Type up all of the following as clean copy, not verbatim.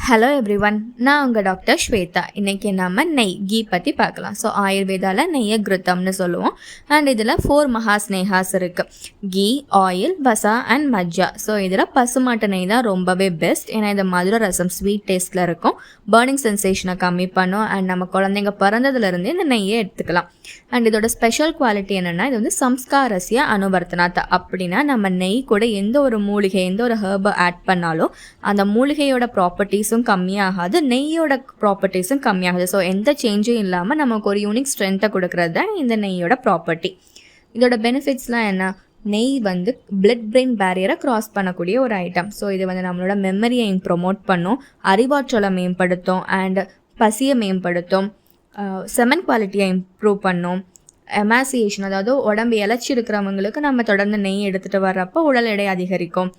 Hello everyone, நான் உங்கள் doctor Shweta. இன்றைக்கி நம்ம நெய் கீ பற்றி பார்க்கலாம். ஸோ ஆயுர்வேதாவில் நெய்யை கிருத்தம்னு சொல்லுவோம். அண்ட் இதில் 4 மகாஸ்னேகாஸ் இருக்குது: கீ, ஆயில், வசா அண்ட் மஜ்ஜா. ஸோ இதில் பசுமாட்டு நெய் தான் ரொம்பவே பெஸ்ட். ஏன்னா இது மதுர ரசம் ஸ்வீட் டேஸ்ட்டில் இருக்கும், பர்னிங் சென்சேஷனை கம்மி பண்ணும். அண்ட் நம்ம குழந்தைங்க பிறந்ததுலேருந்து இந்த நெய்யை எடுத்துக்கலாம். அண்ட் இதோட ஸ்பெஷல் குவாலிட்டி என்னென்னா, இது வந்து சம்ஸ்காரஸ்ய அனுவர்த்தனாத். அப்படின்னா நம்ம நெய் கூட எந்த ஒரு மூலிகை, எந்த ஒரு ஹெர்பை ஆட் பண்ணாலும் அந்த மூலிகையோட ப்ராப்பர்ட்டிஸும் கம்மியாகாது, நெய்யோட ப்ராப்பர்ட்டிஸும் கம்மியாகுது. ஸோ எந்த சேஞ்சும் இல்லாமல் நமக்கு ஒரு யூனிக் ஸ்ட்ரென்த்தை கொடுக்கறது தான் இந்த நெய்யோட ப்ராப்பர்ட்டி. இதோட பெனிஃபிட்ஸ்லாம் என்ன? நெய் வந்து பிளட் பிரெயின் பேரியரை க்ராஸ் பண்ணக்கூடிய ஒரு ஐட்டம். ஸோ இது வந்து நம்மளோட மெமரியை ப்ரொமோட் பண்ணும், அறிவாற்றலை மேம்படுத்தும், அண்ட் பசியை மேம்படுத்தும், செமன் குவாலிட்டியை இம்ப்ரூவ் பண்ணும், எமாசியேஷன், அதாவது உடம்பு இழைச்சி இருக்கிறவங்களுக்கு நம்ம தொடர்ந்து நெய் எடுத்துகிட்டு வர்றப்போ உடல் எடை அதிகரிக்கும்.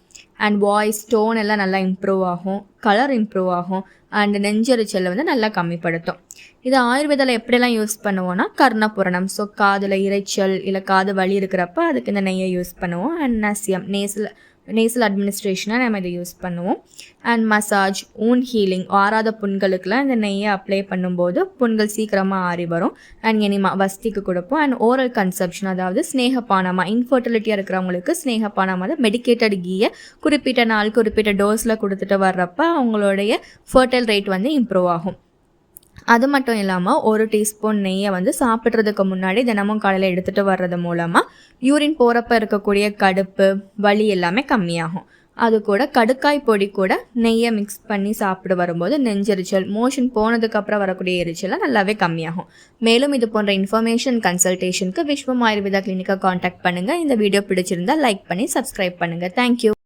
அண்ட் வாய்ஸ் டோன் எல்லாம் நல்லா இம்ப்ரூவ் ஆகும், கலர் இம்ப்ரூவ் ஆகும், அண்ட் நெஞ்செரிச்சலை வந்து நல்லா கம்மிப்படுத்தும். இது ஆயுர்வேதாவில் எப்படியெல்லாம் யூஸ் பண்ணுவோன்னா, கர்ணபுரணம், ஸோ காதில் இறைச்சல் இல்லை காது வலி இருக்கிறப்ப அதுக்கு இந்த நெய்யை யூஸ் பண்ணுவோம். அண்ட் நசியம், நேசல் அட்மினிஸ்ட்ரேஷனாக நம்ம இதை யூஸ் பண்ணுவோம். அண்ட் மசாஜ், ஊன் ஹீலிங், ஆறாத புண்களுக்கெலாம் இந்த நெய்யை அப்ளை பண்ணும்போது புண்கள் சீக்கிரமாக ஆறி வரும். அண்ட் எனிமா, வஸ்திக்கு கொடுப்போம். அண்ட் ஓரல் கன்சப்ஷன், அதாவது ஸ்னேகபானமாக, இன்ஃபர்டிலிட்டியாக இருக்கிறவங்களுக்கு ஸ்னேகபானமாக மெடிக்கேட்டட் கீயை குறிப்பிட்ட நாள் குறிப்பிட்ட டோஸில் கொடுத்துட்டு வர்றப்ப அவங்களுடைய ஃபர்டைல் ரேட் வந்து இம்ப்ரூவ் ஆகும். அது மட்டும் இல்லாமல் 1 டீஸ்பூன் நெய்யை வந்து சாப்பிட்றதுக்கு முன்னாடி தினமும் காலையில் எடுத்துகிட்டு வர்றது மூலமாக யூரின் போகிறப்ப இருக்கக்கூடிய கடுப்பு, வலி எல்லாமே கம்மியாகும். அது கூட கடுக்காய் பொடி கூட நெய்யை மிக்ஸ் பண்ணி சாப்பிட்டு வரும்போது நெஞ்செரிச்சல், மோஷன் போனதுக்கப்புறம் வரக்கூடிய எரிச்சலாம் நல்லாவே கம்மியாகும். மேலும் இது போன்ற இன்ஃபர்மேஷன் கன்சல்டேஷனுக்கு விஸ்வம் ஆயுர்வேதா கிளினிக்கை காண்டாக்ட் பண்ணுங்கள். இந்த வீடியோ பிடிச்சிருந்தால் லைக் பண்ணி சப்ஸ்கிரைப் பண்ணுங்கள். தேங்க்யூ.